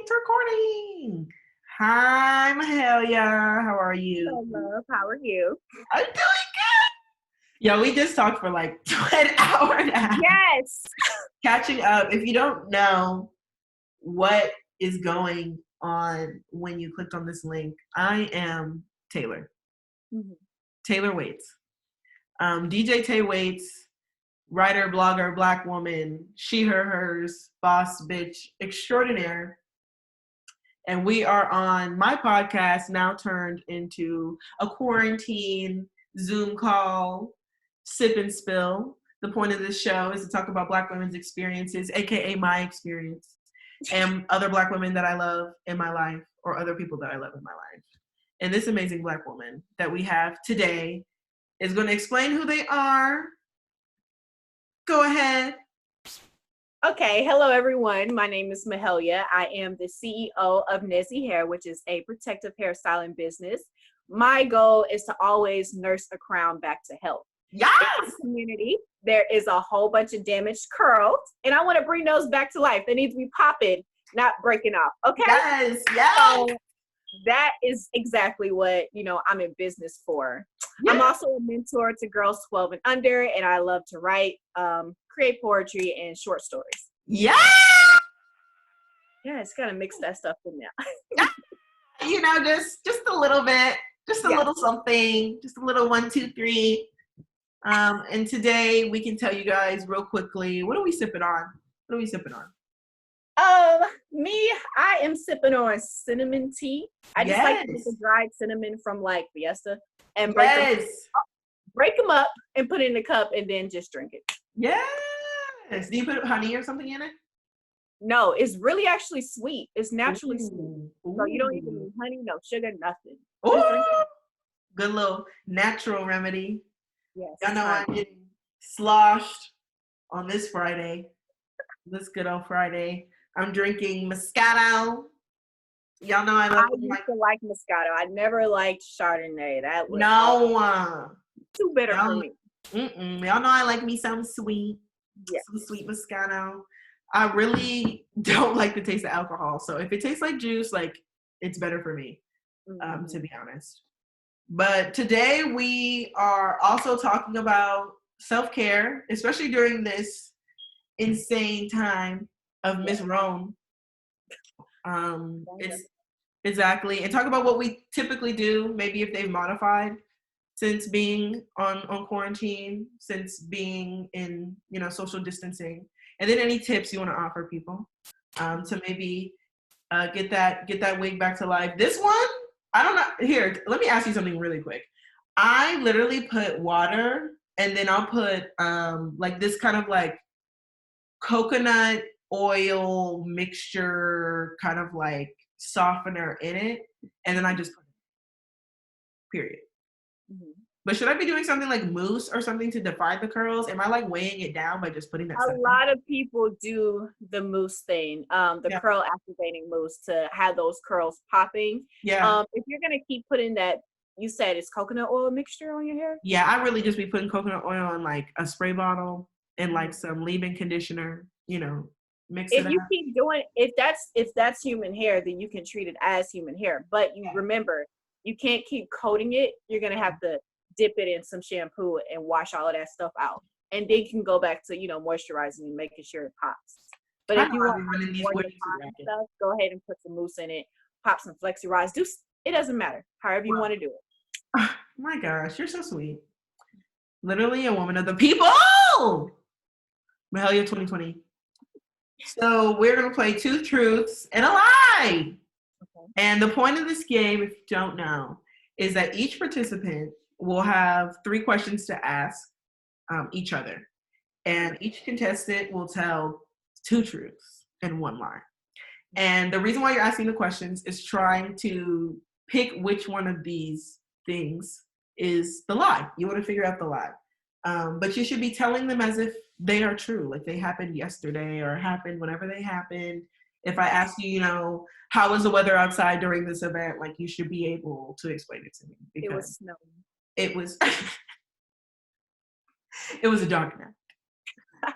It's recording. Hi, Mahalia. How are you? Hello, love. How are you? I'm doing good. Yeah, we just talked for like an hour and a half. Yes. Catching up. If you don't know what is going on when you clicked on this link, I am Taylor. Mm-hmm. Taylor Waits. DJ Tay Waits, writer, blogger, black woman, she, her, hers, boss, bitch, extraordinaire. And we are on my podcast, now turned into a quarantine Zoom call, sip and spill. The point of this show is to talk about Black women's experiences, aka my experience, and other Black women that I love in my life, or other people that I love in my life. And this amazing Black woman that we have today is going to explain who they are. Go ahead. Okay. Hello, everyone. My name is Mahalia. I am the CEO of NezyHair, which is a protective hairstyling business. My goal is to always nurse a crown back to health. Yes! In this community, there is a whole bunch of damaged curls, and I want to bring those back to life. They need to be popping, not breaking off. Okay? Yes, yes. So that is exactly what, I'm in business for. Yes. I'm also a mentor to girls 12 and under, and I love to write, create poetry and short stories. Yeah. Yeah, it's gotta mix that stuff in now. Just a little bit, just a little something, just a little 1, 2, 3. And today we can tell you guys real quickly, what are we sipping on? What are we sipping on? I am sipping on cinnamon tea. I just like to take the dried cinnamon from like Fiesta and break them up and put it in a cup and then just drink it. Yes. Do you put honey or something in it? No, it's really actually sweet. It's naturally sweet. Ooh. So you don't even need honey, no sugar, nothing. Ooh. Good little natural remedy. Yes. Y'all know I'm getting sloshed on this Friday. This good old Friday. I'm drinking Moscato. Y'all know I used to like Moscato. I never liked Chardonnay. That was too bitter for me. Y'all know I like me some sweet. Yeah. Some sweet Moscato. I really don't like the taste of alcohol. So if it tastes like juice, it's better for me, to be honest. But today we are also talking about self-care, especially during this insane time of Miss Rome. Exactly. And talk about what we typically do, maybe if they've modified since being on quarantine, since being in, social distancing. And then any tips you want to offer people to maybe get that wig back to life. This one, I don't know. Here, let me ask you something really quick. I literally put water and then I'll put this kind of like coconut oil mixture, kind of like softener in it, and then I just put it. Period. Mm-hmm. But should I be doing something like mousse or something to define the curls? Am I weighing it down by just putting that stuff in? A lot of people do the mousse thing, the curl activating mousse to have those curls popping. Yeah. If you're going to keep putting that, you said it's coconut oil mixture on your hair? Yeah, I really just be putting coconut oil in a spray bottle and some leave-in conditioner, mix it up. If you keep doing, if that's human hair, then you can treat it as human hair. But you remember, you can't keep coating it. You're going to have to dip it in some shampoo and wash all of that stuff out. And then you can go back to, moisturizing and making sure it pops. But if you want more stuff, go ahead and put some mousse in it, pop some Flexi Rise. It doesn't matter. However you want to do it. Oh, my gosh, you're so sweet. Literally a woman of the people. Mahalia 2020. So we're going to play 2 truths and a lie. Okay. And the point of this game, if you don't know, is that each participant will have 3 questions to ask each other. And each contestant will tell 2 truths and 1 lie. And the reason why you're asking the questions is trying to pick which one of these things is the lie. You want to figure out the lie. But you should be telling them as if they are true, like they happened yesterday or happened whenever they happened. If I ask you, how was the weather outside during this event, you should be able to explain it to me. It was snowing. It was it was a dark night.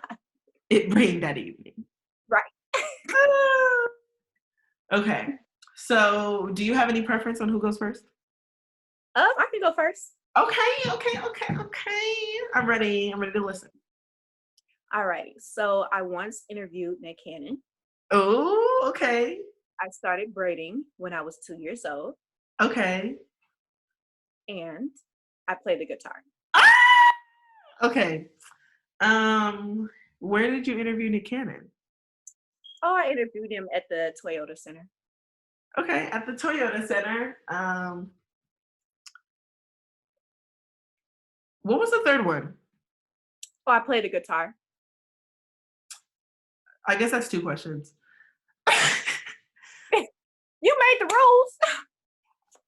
It rained that evening. Right. Okay. So, do you have any preference on who goes first? I can go first. Okay. I'm ready. I'm ready to listen. All right. So I once interviewed Nick Cannon. Oh, okay. I started braiding when I was 2 years old, Okay. and I played the guitar. Ah! Okay. Where did you interview Nick Cannon? Oh, I interviewed him at the Toyota Center. Okay, at the Toyota Center. What was the third one? Oh, I played the guitar. I guess that's two questions. You made the rules.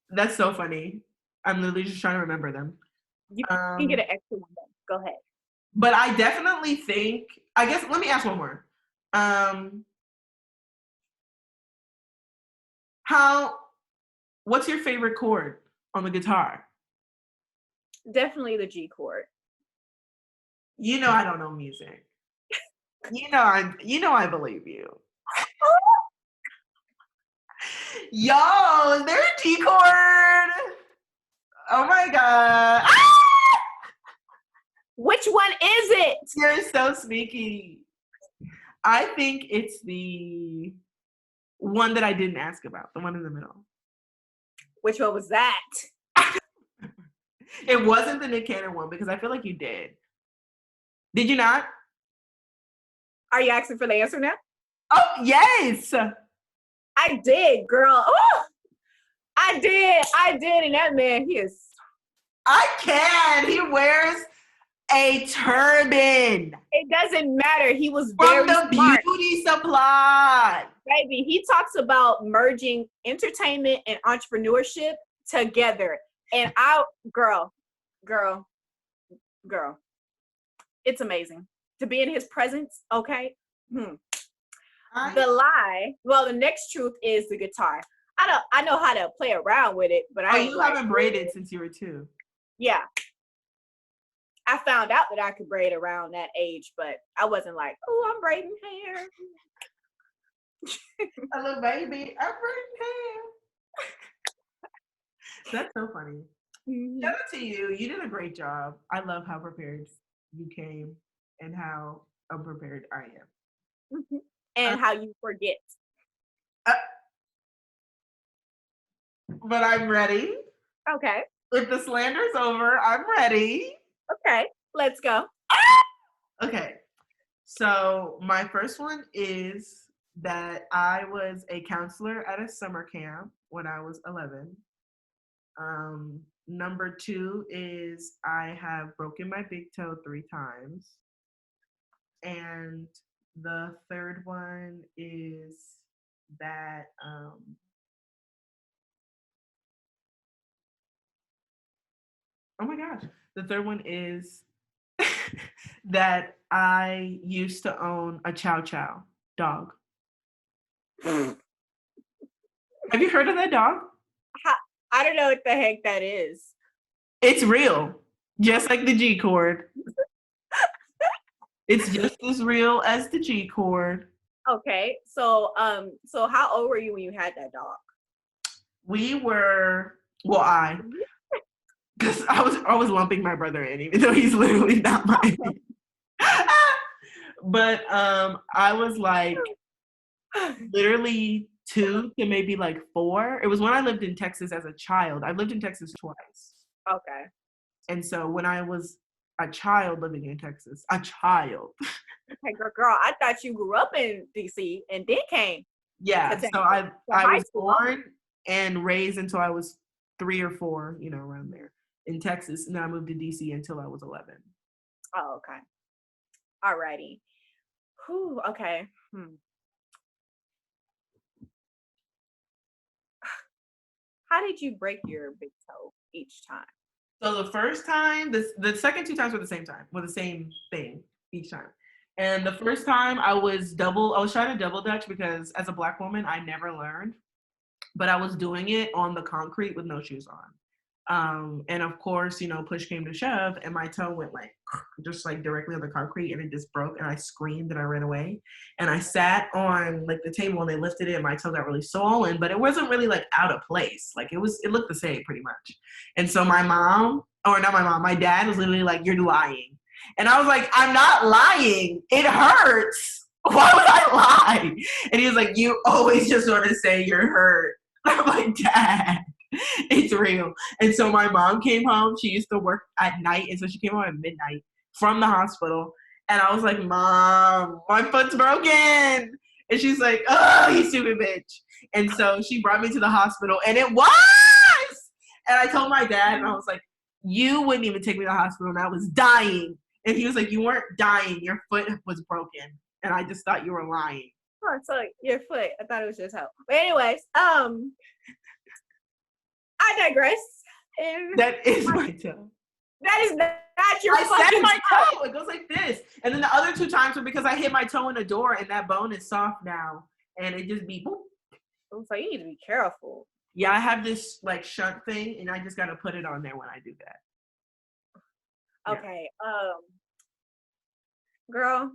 That's so funny. I'm literally just trying to remember them. You can get an extra one though. Go ahead. But I definitely think, I guess, let me ask one more. What's your favorite chord on the guitar? Definitely the G chord. You know I don't know music. I believe you. Yo, is there a G chord? Oh my god. Ah! Which one is it? You're so sneaky. I think it's the one that I didn't ask about, the one in the middle. Which one was that? It wasn't the Nick Cannon one because I feel like you did. Did you not? Are you asking for the answer now? Oh, yes. I did, girl. Oh, I did. And that man, he is. I can. He wears a turban. It doesn't matter. He was From very the smart. beauty supply. Baby, he talks about merging entertainment and entrepreneurship together. And girl, it's amazing to be in his presence. Okay. The lie. Well, the next truth is the guitar. I know how to play around with it, but I ain't you like, haven't braided since you were 2. yeah. I found out that I could braid around that age, but I wasn't like, oh, I'm braiding hair. Hello, baby. I'm braiding hair. That's so funny. Mm-hmm. Shout out to you. You did a great job. I love how prepared you came and how unprepared I am. Mm-hmm. And how you forget. But I'm ready. Okay. If the slander's over, I'm ready. Okay. Let's go. Okay. So my first one is that I was a counselor at a summer camp when I was 11. Number 2 is I have broken my big toe 3 times. And the third one is that oh my gosh. The third one is that I used to own a Chow Chow dog. Have you heard of that dog? I don't know what the heck that is. It's real. Just like the G chord. It's just as real as the G chord. Okay. So how old were you when you had that dog? Because I was lumping my brother in, even though he's literally not my age. But I was like literally 2 to maybe like 4. It was when I lived in Texas as a child. I lived in Texas twice. Okay. And so when I was a child living in Texas, a child. Hey, girl, I thought you grew up in DC and then came. Yeah. So I was born and raised until I was 3 or 4, around there in Texas. And then I moved to DC until I was 11. Oh, okay. Alrighty. Whew, okay. How did you break your big toe each time? So the first time, the second 2 times were the same thing each time. And the first time I was trying to double dutch because as a Black woman, I never learned, but I was doing it on the concrete with no shoes on. And of course, push came to shove and my toe went like just like directly on the concrete and it just broke and I screamed and I ran away. And I sat on like the table and they lifted it and my toe got really swollen, but it wasn't really like out of place. Like it looked the same pretty much. And so my mom, or not my mom, my dad was literally like, "You're lying." And I was like, "I'm not lying. It hurts. Why would I lie?" And he was like, "You always just want to say you're hurt." I'm like, "Dad, it's real." And so my mom came home. She used to work at night. And so she came home at midnight from the hospital. And I was like, "Mom, my foot's broken." And she's like, "Oh, you stupid bitch." And so she brought me to the hospital and it was. And I told my dad and I was like, "You wouldn't even take me to the hospital and I was dying." And he was like, "You weren't dying. Your foot was broken." And I just thought you were lying. Oh, so your foot. I thought it was just hoe. But anyways, I digress. That is my toe. That is not your I fucking said my toe. It goes like this. And then the other 2 times were because I hit my toe in a door and that bone is soft now. And it just be boop. So you need to be careful. Yeah, I have this like shunt thing and I just got to put it on there when I do that. Okay. Girl,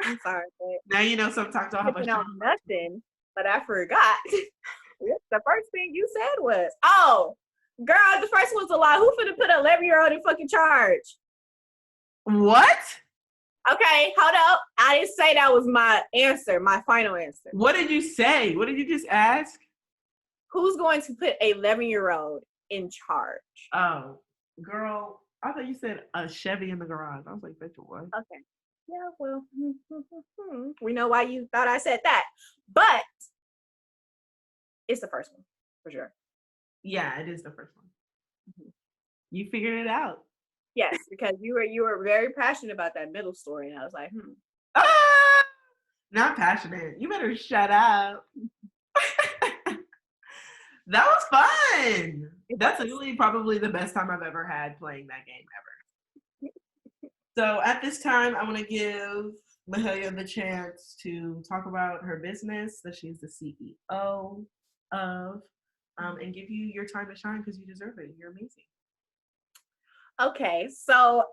I'm sorry. But now sometimes I'll have a shunt. Nothing, but I forgot. The first thing you said was, "Oh, girl, the first one's a lie. Who finna put an 11-year-old in fucking charge?" What? Okay, hold up. I didn't say that was my answer, my final answer. What did you say? What did you just ask? Who's going to put an 11-year-old in charge? Oh, girl, I thought you said a Chevy in the garage. I was like, "Bitch, what?" Okay. Yeah, well, we know why you thought I said that. But it's the first one, for sure. Yeah, it is the first one. Mm-hmm. You figured it out. Yes, because you were very passionate about that middle story, and I was like, Not passionate. You better shut up. That was fun. That's really probably the best time I've ever had playing that game ever. So at this time, I want to give Mahalia the chance to talk about her business that she's the CEO of, and give you your time to shine because you deserve it. You're amazing. Okay, so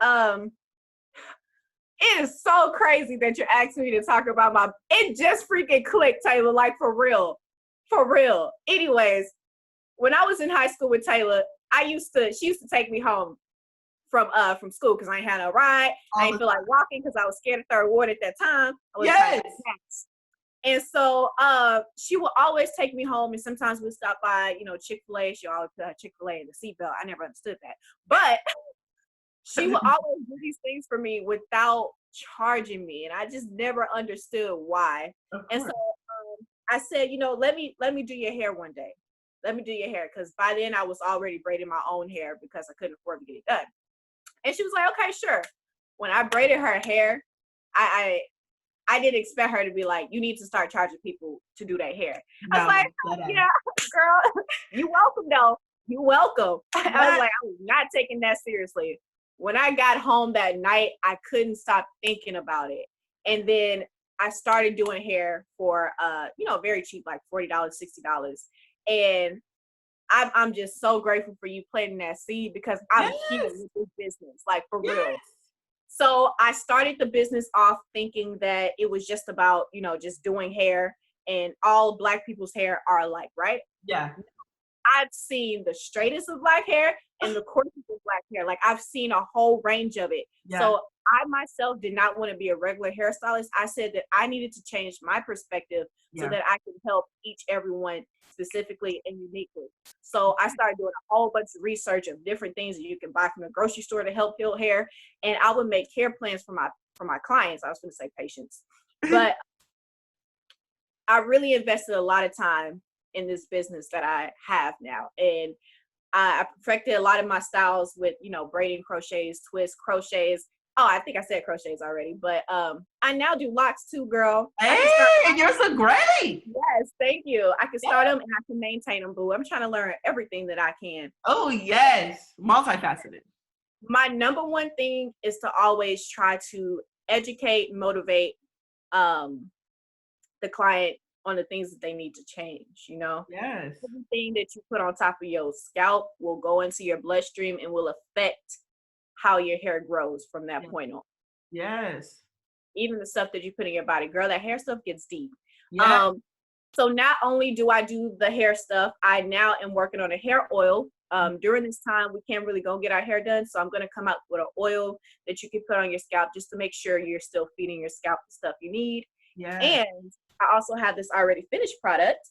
it is so crazy that you're asking me to talk about it just freaking clicked, Taylor, like for real. Anyways, when I was in high school with Taylor, she used to take me home from school because I ain't had no ride. I didn't feel like walking because I was scared of third ward at that time. Yes. And so she would always take me home, and sometimes we'd stop by, Chick-fil-A. She always put her Chick-fil-A in the seatbelt. I never understood that. But she would always do these things for me without charging me, and I just never understood why. And so I said, let me do your hair one day. Let me do your hair, because by then I was already braiding my own hair because I couldn't afford to get it done. And she was like, "Okay, sure." When I braided her hair, I didn't expect her to be like, "You need to start charging people to do their hair." No, I was like, "Yeah, girl, you welcome though. You welcome." I was like, I was not taking that seriously. When I got home that night, I couldn't stop thinking about it. And then I started doing hair for very cheap, like $40, $60. And I'm just so grateful for you planting that seed because I'm here with this business, like for real. So I started the business off thinking that it was just about, just doing hair, and all Black people's hair are alike, right? Yeah. I've seen the straightest of Black hair and the coarsest of Black hair. Like I've seen a whole range of it. Yeah. So I myself did not want to be a regular hairstylist. I said that I needed to change my perspective so that I could help everyone specifically and uniquely. So I started doing a whole bunch of research of different things that you can buy from the grocery store to help heal hair. And I would make hair plans for my clients. I was going to say patients, but I really invested a lot of time in this business that I have now. And I perfected a lot of my styles with, braiding, crochets, twists, crochets. Oh, I think I said crochets already, but I now do locks too, girl. Hey, you're so great. Yes, thank you. I can start them and I can maintain them, boo. I'm trying to learn everything that I can. Oh, yes. Multifaceted. My number one thing is to always try to educate, motivate the client on the things that they need to change, you know? Yes. Everything that you put on top of your scalp will go into your bloodstream and will affect how your hair grows from that point on. Yes. Even the stuff that you put in your body. Girl, that hair stuff gets deep. Yeah. So not only do I do the hair stuff, I now am working on a hair oil. During this time, we can't really go get our hair done. So I'm going to come out with an oil that you can put on your scalp just to make sure you're still feeding your scalp the stuff you need. Yeah. And I also have this already finished product.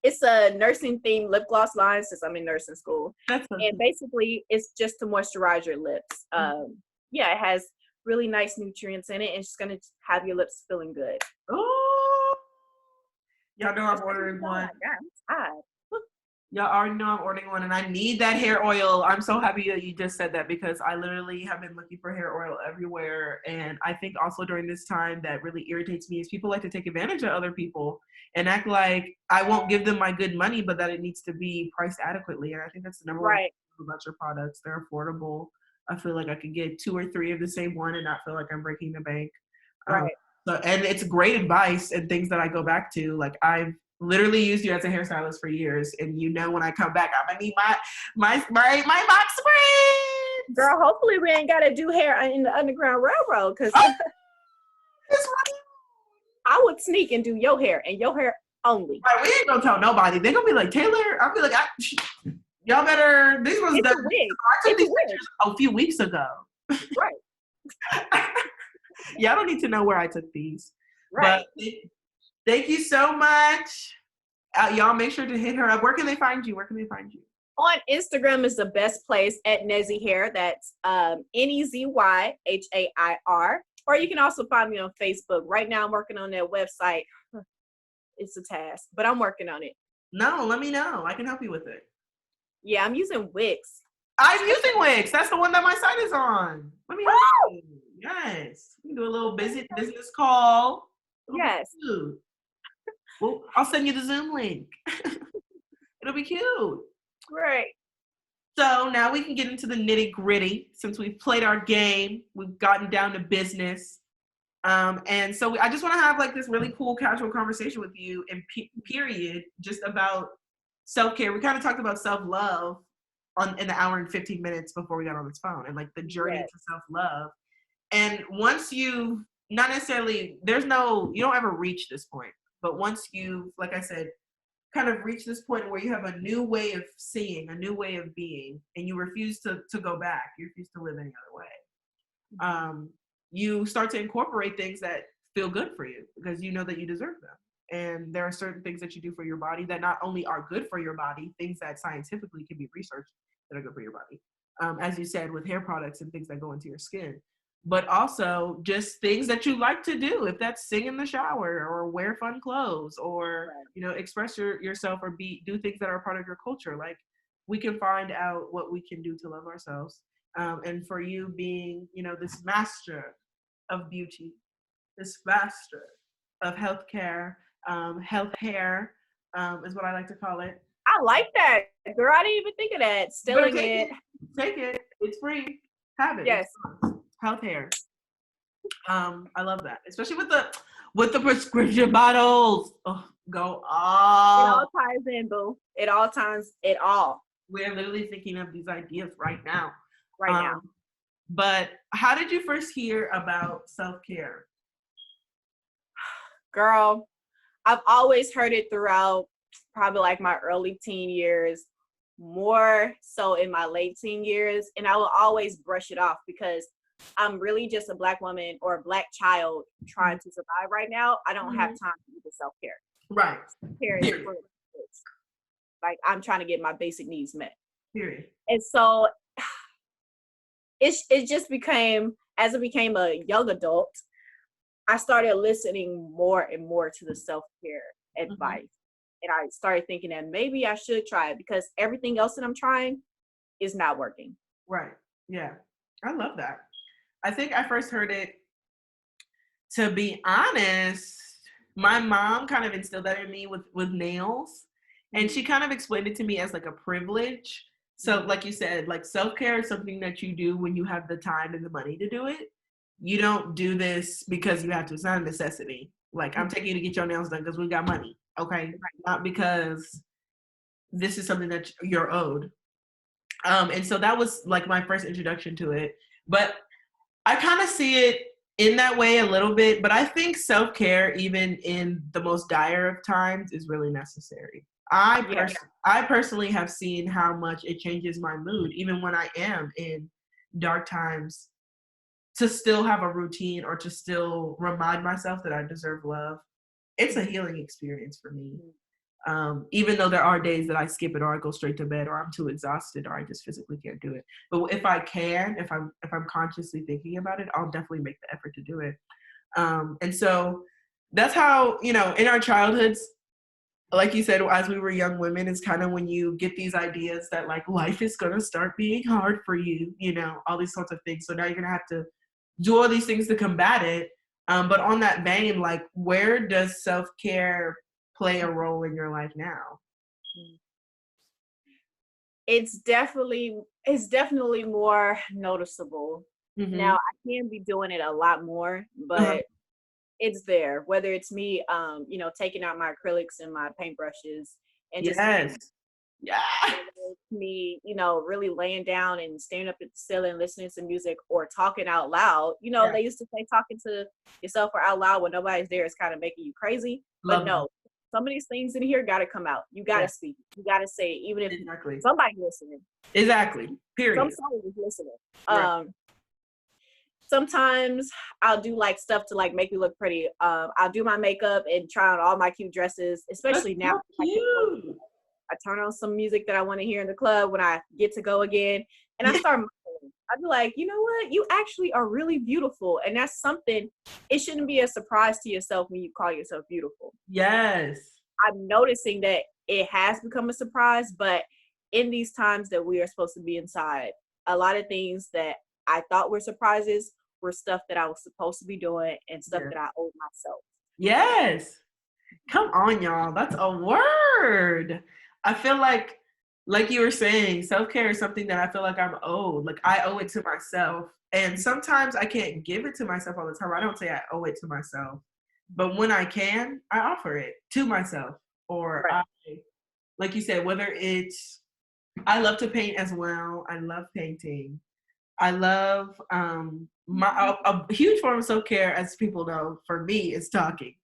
It's a nursing themed lip gloss line since I'm in nursing school. That's so and basically it's just to moisturize your lips. Yeah, it has really nice nutrients in it, and it's going to have your lips feeling good. Oh, y'all know I'm ordering one. Y'all already know I'm ordering one, and I need that hair oil. I'm so happy that you just said that, because I literally have been looking for hair oil everywhere. And I think also during this time that really irritates me is people like to take advantage of other people and act like I won't give them my good money, but that it needs to be priced adequately. And I think that's the number one thing about your products. They're affordable. I feel like I could get 2 or 3 of the same one and not feel like I'm breaking the bank. And it's great advice and things that I go back to. Like, I've literally used you as a hairstylist for years, and you know when I come back, I'm gonna need my box spray. Girl, hopefully we ain't gotta do hair in the Underground Railroad, because I would sneak and do your hair and your hair only. Right, we ain't gonna tell nobody. They're gonna be like, Taylor. I'll be like, y'all better. This was done. I took these pictures a few weeks ago. Right. Y'all don't need to know where I took these. Right. But thank you so much. Y'all make sure to hit her up. Where can they find you? On Instagram is the best place at NezyHair. That's NezyHair. Or you can also find me on Facebook. Right now I'm working on that website. It's a task, but I'm working on it. No, let me know. I can help you with it. Yeah, I'm using Wix. I'm using Wix. That's the one that my site is on. Let me help you. Yes. We can do a little business call. Yes. Well, I'll send you the Zoom link. It'll be cute. Right. So now we can get into the nitty gritty. Since we've played our game, we've gotten down to business. And so I just want to have like this really cool casual conversation with you and period, just about self-care. We kind of talked about self-love in the hour and 15 minutes before we got on this phone, and like the journey to self-love. And once you, not necessarily, you don't ever reach this point, but once you, like I said, kind of reach this point where you have a new way of seeing, a new way of being, and you refuse to go back, you refuse to live any other way. You start to incorporate things that feel good for you because you know that you deserve them. And there are certain things that you do for your body that not only are good for your body, things that scientifically can be researched that are good for your body. As you said, with hair products and things that go into your skin, but also just things that you like to do. If that's sing in the shower or wear fun clothes or, express yourself or do things that are part of your culture. Like, we can find out what we can do to love ourselves. And for you being, this master of beauty, this master of healthcare, health hair is what I like to call it. I like that, girl. I didn't even think of that. Stealing it. Take it. It's free. Have it. Yes. Health hair. I love that, especially with the prescription bottles. Oh, go off. It all ties in, boo. It all ties. It all. We're literally thinking of these ideas right now. Now. But how did you first hear about self-care? Girl, I've always heard it throughout probably like my early teen years, more so in my late teen years. And I will always brush it off because I'm really just a Black woman or a Black child trying to survive right now. I don't have time to do the self-care. Right. Self-care is for kids. Like, I'm trying to get my basic needs met. Period. And so it just became, as I became a young adult, I started listening more and more to the self-care advice. And I started thinking that maybe I should try it because everything else that I'm trying is not working. Right. Yeah. I love that. I think I first heard it, to be honest, my mom kind of instilled that in me with nails. And she kind of explained it to me as like a privilege. So like you said, like self-care is something that you do when you have the time and the money to do it. You don't do this because you have to. It's not a necessity. Like, I'm taking you to get your nails done because we got money, okay? Not because this is something that you're owed. And so that was like my first introduction to it. But I kind of see it in that way a little bit, but I think self-care, even in the most dire of times, is really necessary. I personally have seen how much it changes my mood, even when I am in dark times, to still have a routine or to still remind myself that I deserve love. It's a healing experience for me. Even though there are days that I skip it or I go straight to bed or I'm too exhausted or I just physically can't do it. But if I can, if I'm consciously thinking about it, I'll definitely make the effort to do it. And so that's how, in our childhoods, like you said, as we were young women, is kind of when you get these ideas that like life is going to start being hard for you, all these sorts of things. So now you're going to have to do all these things to combat it. But on that vein, like, where does self-care play a role in your life now? It's definitely more noticeable. Mm-hmm. Now I can be doing it a lot more, but it's there. Whether it's me, taking out my acrylics and my paintbrushes and just me, really laying down and staring up at the ceiling, listening to music or talking out loud. They used to say talking to yourself or out loud when nobody's there is kind of making you crazy. But no, some of these things in here got to come out. You got to speak. You got to say it, even if somebody's listening. Exactly. Period. Somebody's listening. Sometimes I'll do like stuff to like make me look pretty. I'll do my makeup and try on all my cute dresses, especially now. I turn on some music that I want to hear in the club when I get to go again. And I start modeling. I'd be like, you know what? You actually are really beautiful. And that's something, it shouldn't be a surprise to yourself when you call yourself beautiful. Yes. I'm noticing that it has become a surprise, but in these times that we are supposed to be inside, a lot of things that I thought were surprises were stuff that I was supposed to be doing and stuff that I owed myself. Yes. Come on, y'all. That's a word. I feel like you were saying, self-care is something that I feel like I'm owed. Like, I owe it to myself. And sometimes I can't give it to myself all the time. I don't say I owe it to myself. But when I can, I offer it to myself. Or like you said, whether it's, I love to paint as well. I love painting. I love a huge form of self-care, as people know, for me, is talking.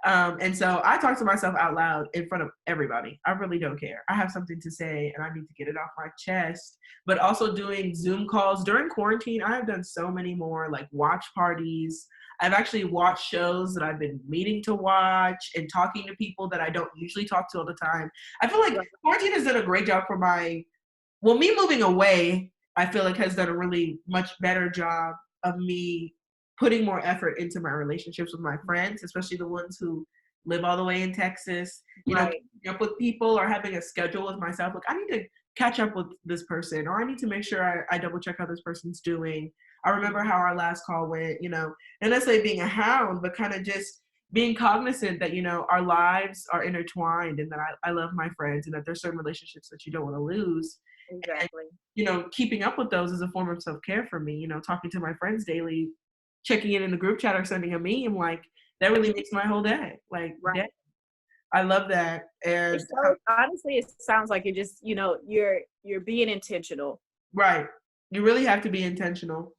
And so I talk to myself out loud in front of everybody. I really don't care. I have something to say and I need to get it off my chest. But also doing Zoom calls during quarantine, I have done so many more like watch parties. I've actually watched shows that I've been meaning to watch and talking to people that I don't usually talk to all the time. I feel like quarantine has done a great job for me moving away. I feel like has done a really much better job of me putting more effort into my relationships with my friends, especially the ones who live all the way in Texas, keeping up with people or having a schedule with myself. Like, I need to catch up with this person, or I need to make sure I double check how this person's doing. I remember how our last call went, and let's say being a hound, but kind of just being cognizant that, our lives are intertwined and that I love my friends and that there's certain relationships that you don't want to lose. Exactly. And, keeping up with those is a form of self-care for me, talking to my friends daily, checking in the group chat or sending a meme, like, that really makes my whole day. Like, I love that. And honestly, it sounds like you're just, you're being intentional. Right. You really have to be intentional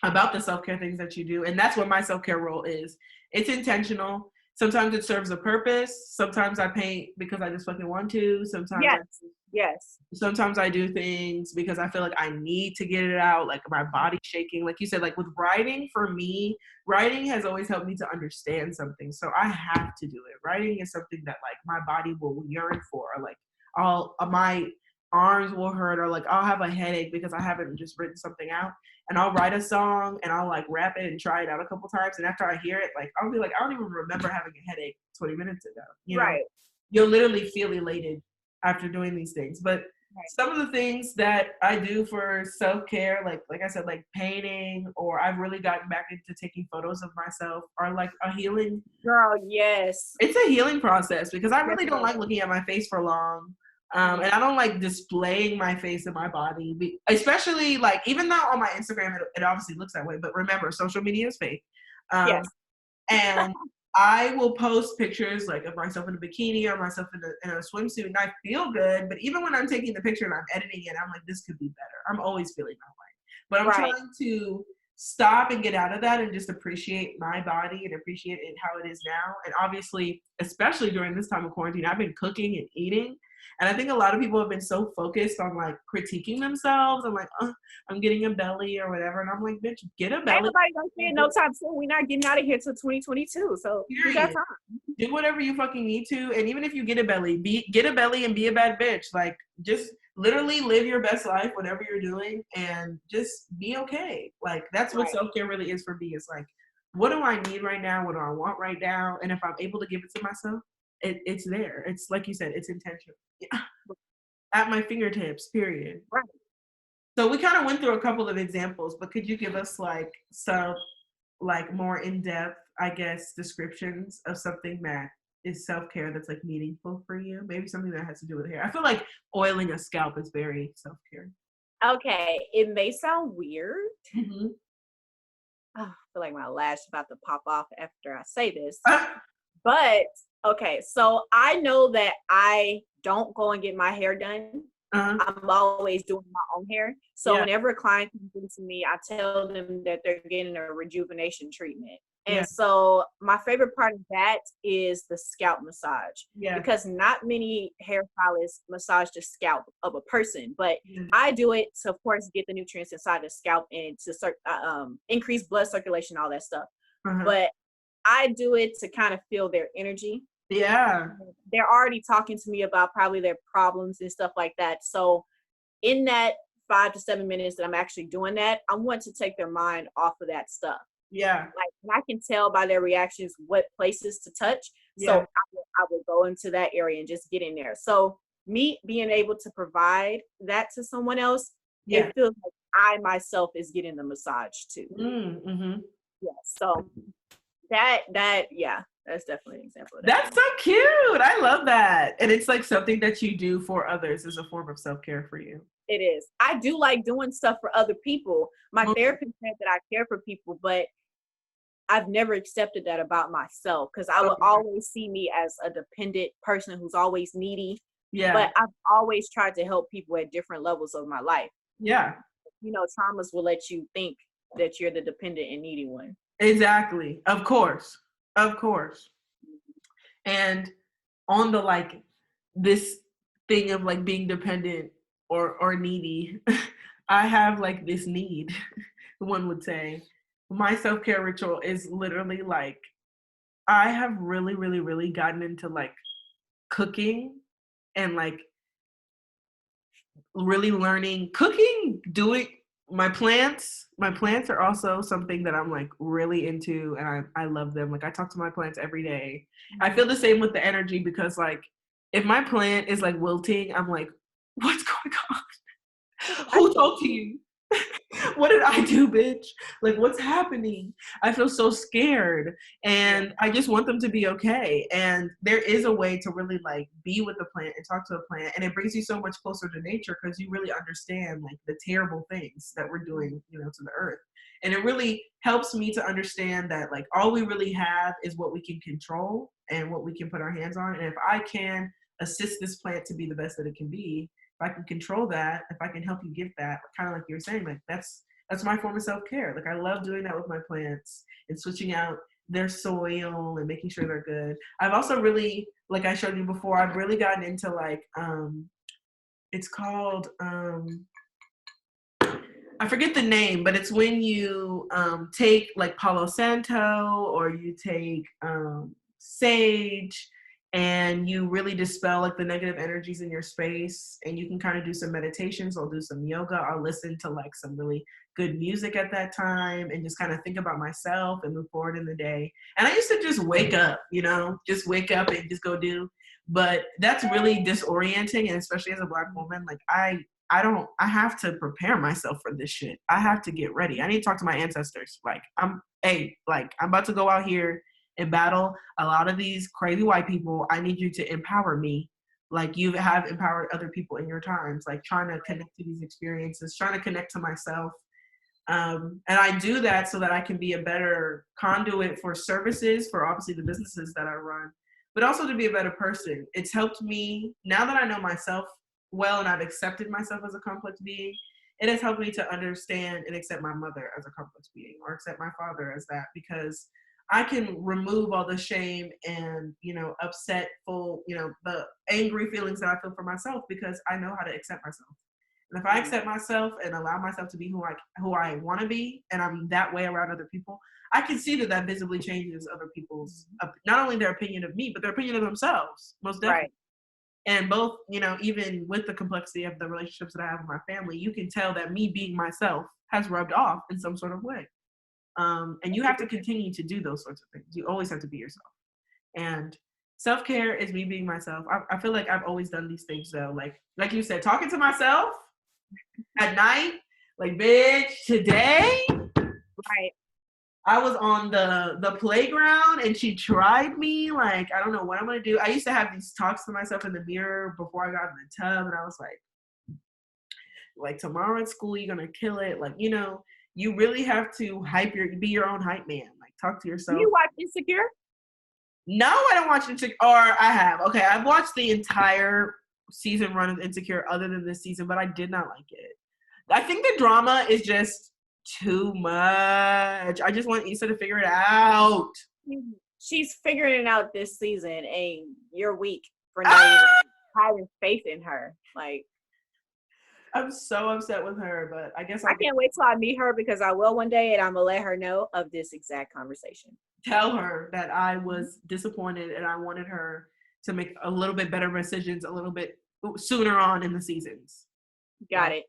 about the self-care things that you do. And that's what my self-care role is. It's intentional. Sometimes it serves a purpose. Sometimes I paint because I just fucking want to. Sometimes I do things because I feel like I need to get it out, like my body's shaking. Like you said, like with writing, for me, writing has always helped me to understand something. So I have to do it. Writing is something that like my body will yearn for. Like my arms will hurt, or like I'll have a headache because I haven't just written something out. And I'll write a song and I'll like rap it and try it out a couple times. And after I hear it, like I'll be like, I don't even remember having a headache 20 minutes ago. You know? You'll literally feel elated after doing these things. But some of the things that I do for self-care, like I said, like painting, or I've really gotten back into taking photos of myself, are like a healing. Girl, yes. It's a healing process because I really don't like looking at my face for long. And I don't like displaying my face and my body, especially like, even though on my Instagram, it obviously looks that way, but remember, social media is fake. And I will post pictures like of myself in a bikini or myself in a swimsuit, and I feel good. But even when I'm taking the picture and I'm editing it, I'm like, this could be better. I'm always feeling that way. But I'm Right. trying to stop and get out of that and just appreciate my body and appreciate it how it is now. And obviously, especially during this time of quarantine, I've been cooking and eating. And I think a lot of people have been so focused on like critiquing themselves. I'm like, I'm getting a belly or whatever. And I'm like, bitch, get a Ain't belly. nobody gonna see it no time soon. We're not getting out of here till 2022. So we got Period. time. Do whatever you fucking need to. And even if you get a belly, get a belly and be a bad bitch. Like, just literally live your best life, whatever you're doing, and just be okay. Like, that's what Right. self-care really is for me. It's like, what do I need right now? What do I want right now? And if I'm able to give it to myself, it's there. It's like you said, it's intentional. Yeah. At my fingertips, period. Right. So we kind of went through a couple of examples, but could you give us like some like more in-depth, I guess, descriptions of something that is self-care that's like meaningful for you? Maybe something that has to do with hair. I feel like oiling a scalp is very self-care. Okay. It may sound weird. Mm-hmm. Oh, I feel like my lash is about to pop off after I say this. Ah, But okay, so I know that I don't go and get my hair done. uh-huh. I'm always doing my own hair. So Yeah. whenever a client comes into me, I tell them that they're getting a rejuvenation treatment. Yeah. And so my favorite part of that is the scalp massage. Yeah. Because not many hairstylists massage the scalp of a person, but Yeah. I do it to, of course, get the nutrients inside the scalp and to increase blood circulation, all that stuff. Uh-huh. But I do it to kind of feel their energy. Yeah. They're already talking to me about probably their problems and stuff like that. So in that 5 to 7 minutes that I'm actually doing that, I want to take their mind off of that stuff. Yeah. Like, I can tell by their reactions what places to touch. So Yeah. I will go into that area and just get in there. So me being able to provide that to someone else, Yeah. it feels like I myself is getting the massage too. Mm-hmm. Yeah. So that yeah, that's definitely an example of that. That's so cute. I love that. And it's like something that you do for others as a form of self-care for you. It is. I do like doing stuff for other people. My therapist said that I care for people, but I've never accepted that about myself because I would always see me as a dependent person who's always needy. Yeah. But I've always tried to help people at different levels of my life. Yeah. You know, traumas will let you think that you're the dependent and needy one. Exactly. Of course. Of course. And on the like this thing of like being dependent or needy, I have like this need, one would say. My self-care ritual is literally like I have really, really, really gotten into like cooking and like really learning cooking, doing my plants. My plants are also something that I'm like really into and I love them. Like I talk to my plants every day. I feel the same with the energy because like if my plant is like wilting, I'm like, what's going on? Who told you? What did I do, bitch? Like, what's happening? I feel so scared. And I just want them to be okay. And there is a way to really like be with the plant and talk to a plant. And it brings you so much closer to nature because you really understand like the terrible things that we're doing, you know, to the earth. And it really helps me to understand that like all we really have is what we can control and what we can put our hands on. And if I can assist this plant to be the best that it can be, if I can control that, if I can help you get that, kind of like you were saying, like that's my form of self-care. Like I love doing that with my plants and switching out their soil and making sure they're good. I've also really, like I showed you before, I've really gotten into like, it's called, I forget the name, but it's when you take like Palo Santo or you take sage and you really dispel like the negative energies in your space and you can kind of do some meditations. I'll do some yoga. I'll listen to like some really good music at that time and just kind of think about myself and move forward in the day. And I used to just wake up, you know, just wake up and just go do. But that's really disorienting. And especially as a Black woman, like I have to prepare myself for this shit. I have to get ready. I need to talk to my ancestors. Like I'm about to go out here and battle a lot of these crazy white people. I need you to empower me. Like you have empowered other people in your times, like trying to connect to these experiences, trying to connect to myself. And I do that so that I can be a better conduit for services for obviously the businesses that I run, but also to be a better person. It's helped me now that I know myself well and I've accepted myself as a complex being. It has helped me to understand and accept my mother as a complex being or accept my father as that, because I can remove all the shame and, upsetful, the angry feelings that I feel for myself because I know how to accept myself. And if I accept myself and allow myself to be who I want to be, and I'm that way around other people, I can see that visibly changes other people's, not only their opinion of me, but their opinion of themselves, most definitely. Right. And both, even with the complexity of the relationships that I have with my family, you can tell that me being myself has rubbed off in some sort of way. And you have to continue to do those sorts of things. You always have to be yourself. And self-care is me being myself. I feel like I've always done these things though. Like you said, talking to myself at night, like, bitch, today Right. I was on the playground and she tried me. Like, I don't know what I'm gonna do. I used to have these talks to myself in the mirror before I got in the tub, and I was like tomorrow at school you're gonna kill it. Like, you really have to be your own hype man. Like, talk to yourself. Do you watch Insecure? No, I don't watch Insecure. Or I have. Okay, I've watched the entire season run of Insecure other than this season, but I did not like it. I think the drama is just too much. I just want Issa to figure it out. She's figuring it out this season, and you're weak for not even having faith in her. Like, I'm so upset with her, but I guess I can't wait till I meet her, because I will one day, and I'm gonna let her know of this exact conversation. Tell her that I was disappointed and I wanted her to make a little bit better decisions a little bit sooner on in the seasons. Got it.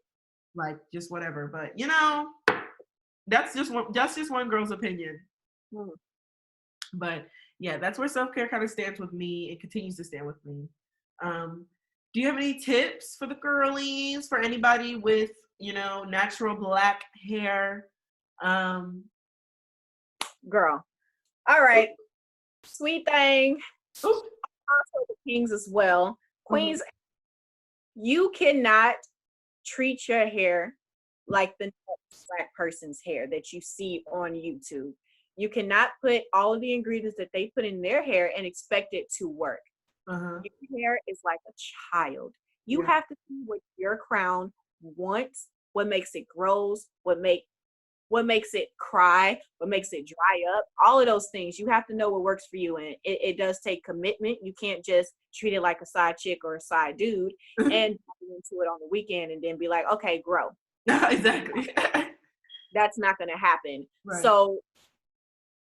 Like, just whatever, but that's just one girl's opinion. But yeah, that's where self-care kind of stands with me. It continues to stand with me. Do you have any tips for the girlies, for anybody with natural black hair? Girl, all right, sweet thing. Also the kings as well, queens. You cannot treat your hair like the next black person's hair that you see on YouTube. You cannot put all of the ingredients that they put in their hair and expect it to work. Your hair is like a child. You have to see what your crown wants, what makes it grows, what makes it cry, what makes it dry up, all of those things. You have to know what works for you, and it does take commitment. You can't just treat it like a side chick or a side dude and get into it on the weekend and then be like, okay, grow. Exactly. That's not going to happen. Right. So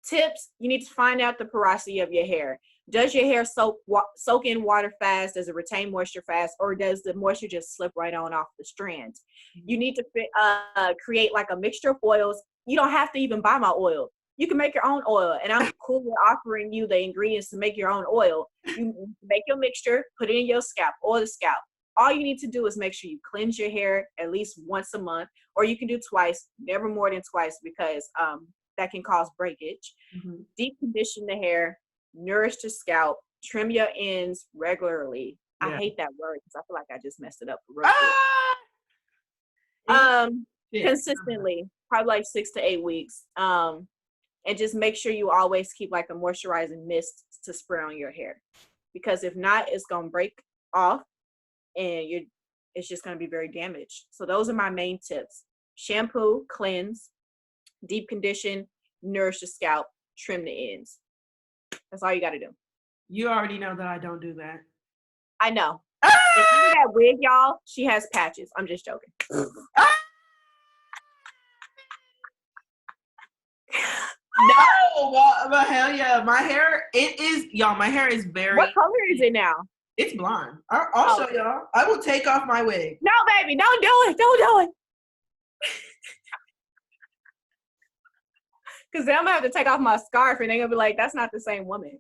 tips, you need to find out the porosity of your hair. Does your hair soak in water fast? Does it retain moisture fast? Or does the moisture just slip right on off the strands? You need to create like a mixture of oils. You don't have to even buy my oil. You can make your own oil. And I'm cool with offering you the ingredients to make your own oil. You make your mixture, put it in your scalp, oil the scalp. All you need to do is make sure you cleanse your hair at least once a month, or you can do twice, never more than twice, because that can cause breakage. Deep condition the hair, nourish the scalp, trim your ends regularly. I hate that word because I feel like I just messed it up real quick. Consistently, probably like 6 to 8 weeks. And just make sure you always keep like a moisturizing mist to spray on your hair, because if not, it's gonna break off and it's just gonna be very damaged. So those are my main tips: shampoo, cleanse, deep condition, nourish the scalp, trim the ends. That's all you got to do. You already know that I don't do that. I know. If you see that wig, y'all, she has patches. I'm just joking. No, but hell yeah. My hair is very... What color is it now? It's blonde. I'll show y'all. I will take off my wig. No, baby, don't do it. Don't do it. Because then I'm going to have to take off my scarf and they're going to be like, that's not the same woman.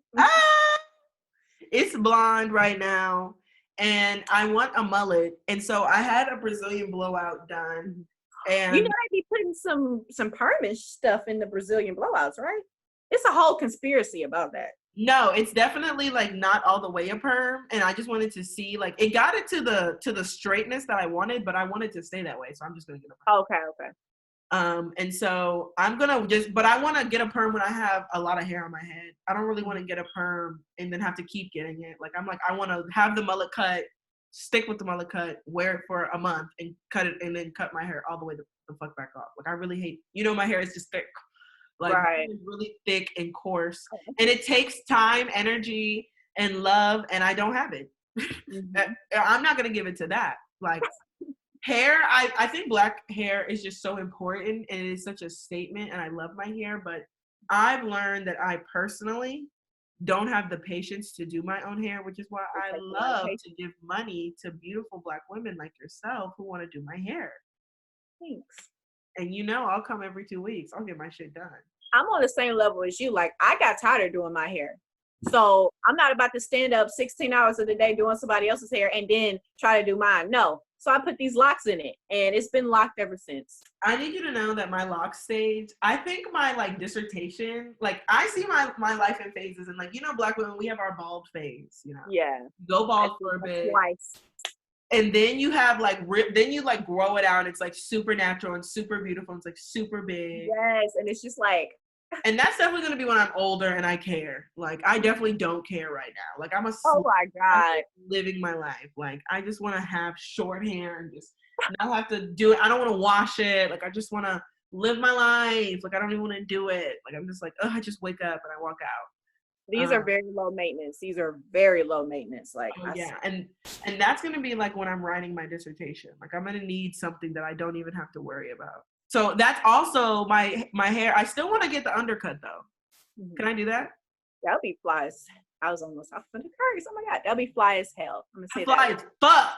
It's blonde right now. And I want a mullet. And so I had a Brazilian blowout done. And they be putting some permish stuff in the Brazilian blowouts, right? It's a whole conspiracy about that. No, it's definitely like not all the way a perm. And I just wanted to see, like, it got it to the straightness that I wanted, but I wanted to stay that way. So I'm just going to get a perm. Okay. And so I'm gonna but I want to get a perm when I have a lot of hair on my head. I don't really want to get a perm and then have to keep getting it. Like I want to have the mullet cut, stick with the mullet cut, wear it for a month, and cut it, and then cut my hair all the way the fuck back off. Like I really hate, my hair is just thick. Like it's really thick and coarse, and it takes time, energy, and love, and I don't have it. I'm not gonna give it to that. Like hair, I think black hair is just so important, and it is such a statement, and I love my hair, but I've learned that I personally don't have the patience to do my own hair, which is why I love to give money to beautiful black women like yourself who want to do my hair. Thanks. And I'll come every 2 weeks. I'll get my shit done. I'm on the same level as you. Like, I got tired of doing my hair. So I'm not about to stand up 16 hours of the day doing somebody else's hair and then try to do mine. No. So I put these locks in it, and it's been locked ever since. I need you to know that my lock stage, I think my dissertation, I see my life in phases, and black women, we have our bald phase, Yeah. Go bald for a bit. Twice. And then you have then you grow it out. It's super natural and super beautiful. It's super big. Yes. And it's just and that's definitely going to be when I'm older and I care. I definitely don't care right now. I'm oh my God, living my life. I just want to have short hair and just not have to do it. I don't want to wash it. I just want to live my life. I don't even want to do it. I'm just I just wake up and I walk out. These are very low maintenance. These are very low maintenance. Yeah. And that's going to be when I'm writing my dissertation. I'm going to need something that I don't even have to worry about. So that's also my hair. I still want to get the undercut though. Can I do that? That'll be fly as, I was almost off the curse. Oh my God, that'll be fly as hell. I'm gonna say fly that. As fuck.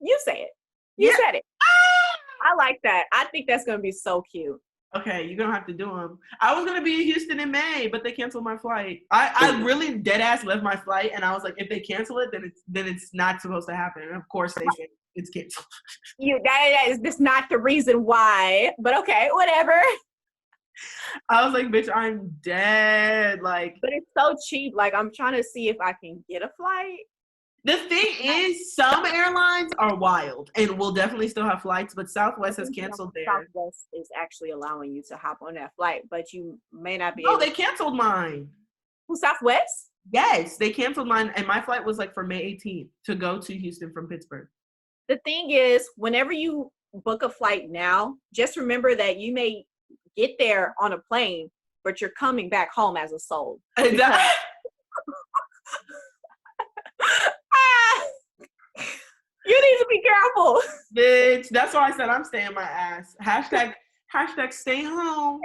You say it. You said it. I like that. I think that's gonna be so cute. Okay, you're gonna have to do them. I was gonna be in Houston in May, but they canceled my flight. I really dead ass left my flight, and I was like, if they cancel it, then it's not supposed to happen. And of course, they say it's canceled. That is not the reason why, but okay, whatever. I was like, bitch, I'm dead. But it's so cheap. I'm trying to see if I can get a flight. The thing is, some airlines are wild and will definitely still have flights, but Southwest has canceled theirs. Southwest is actually allowing you to hop on that flight, but you may not be able to. They canceled mine. Who, Southwest? Yes, they canceled mine, and my flight was for May 18th to go to Houston from Pittsburgh. The thing is, whenever you book a flight now, just remember that you may get there on a plane, but you're coming back home as a soul. You need to be careful. Bitch, that's why I said I'm staying my ass. Hashtag stay home.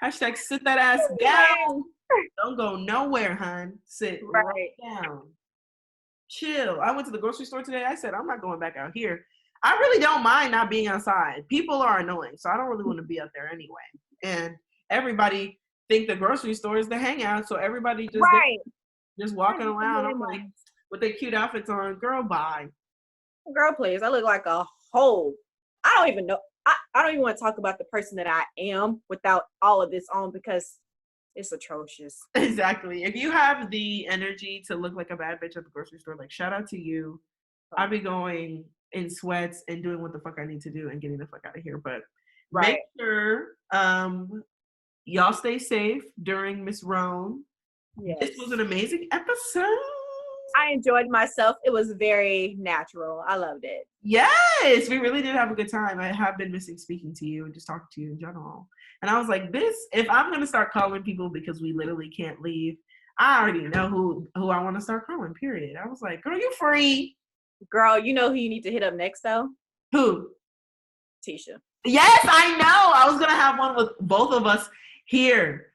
Hashtag sit that ass down. Don't go nowhere, hun. Sit right down. Chill. I went to the grocery store today. I said, I'm not going back out here. I really don't mind not being outside. People are annoying, so I don't really want to be out there anyway. And everybody think the grocery store is the hangout, so everybody just walking around. I'm like, with their cute outfits on, girl, bye. Girl, please. I look like a whole. I don't even know. I don't even want to talk about the person that I am without all of this on because it's atrocious. Exactly. If you have the energy to look like a bad bitch at the grocery store, shout out to you. I'll be going in sweats and doing what the fuck I need to do and getting the fuck out of here. But make sure y'all stay safe during Miss Roan. Yes. This was an amazing episode. I enjoyed myself. It was very natural. I loved it. Yes, we really did have a good time. I have been missing speaking to you and just talking to you in general. And I was like, if I'm going to start calling people because we literally can't leave, I already know who I want to start calling, period. I was like, girl, you free. Girl, you know who you need to hit up next, though? Who? Tisha. Yes, I know. I was going to have one with both of us here.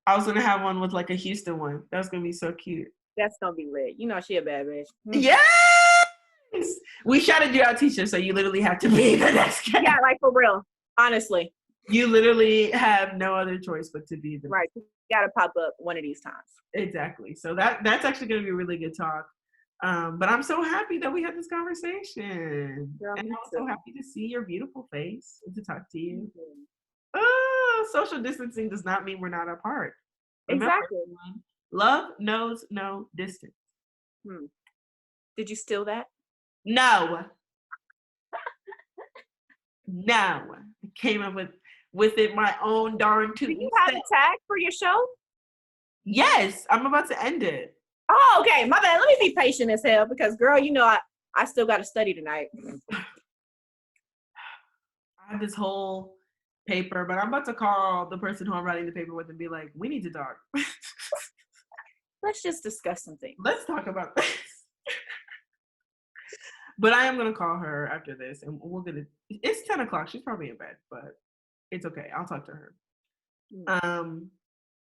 I was going to have one with a Houston one. That was going to be so cute. That's going to be lit. You know she a bad bitch. Yes! We shouted you out, Tisha, so you literally have to be the next guy. Yeah, for real. Honestly. You literally have no other choice but to be the right. You got to pop up one of these times. Exactly. So that's actually going to be a really good talk. But I'm so happy that we had this conversation. Girl, and I'm so happy to see your beautiful face and to talk to you. Social distancing does not mean we're not apart. Remember, exactly. Everyone, love knows no distance. Did you steal that? No. Now I came up with it my own darn Do tootin' you have self. a tag for your show? Yes, I'm about to end it. Oh, okay. My bad. Let me be patient as hell because, girl, you know I still got to study tonight. I have this whole paper, but I'm about to call the person who I'm writing the paper with and be like, we need to talk. Let's just discuss some things. Let's talk about this. But I am gonna call her after this, and we'll get it. It's 10 o'clock. She's probably in bed, but it's okay. I'll talk to her.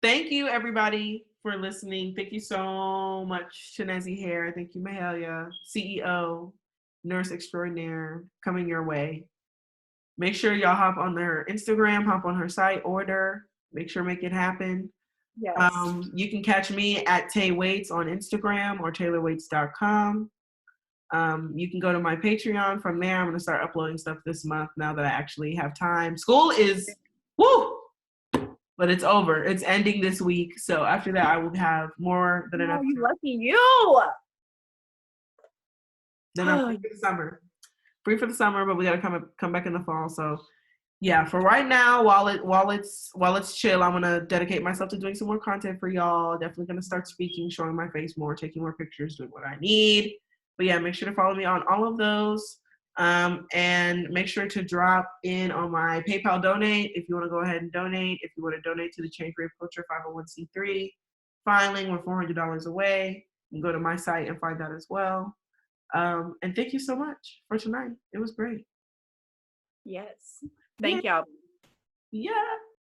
Thank you everybody for listening. Thank you so much to NezyHair. Thank you, Mahalia, CEO, nurse extraordinaire, coming your way. Make sure y'all hop on her Instagram, hop on her site, order. Make sure make it happen. Yes. You can catch me at Tay Waits on Instagram or TaylorWaits.com. You can go to my Patreon. From there, I'm going to start uploading stuff this month now that I actually have time. School is, woo! But it's over. It's ending this week. So after that, I will have more than enough. Oh, you lucky you. Then I'm free for the summer. Free for the summer, but we got to come back in the fall. So yeah, for right now, while it's chill, I'm gonna dedicate myself to doing some more content for y'all. Definitely gonna start speaking, showing my face more, taking more pictures, doing what I need. But yeah, make sure to follow me on all of those. And make sure to drop in on my PayPal donate if you want to go ahead and donate. If you want to donate to the Change Rape Culture 501c3 filing, we're $400 away. You can go to my site and find that as well. And thank you so much for tonight. It was great. Yes. Thank y'all. Yeah.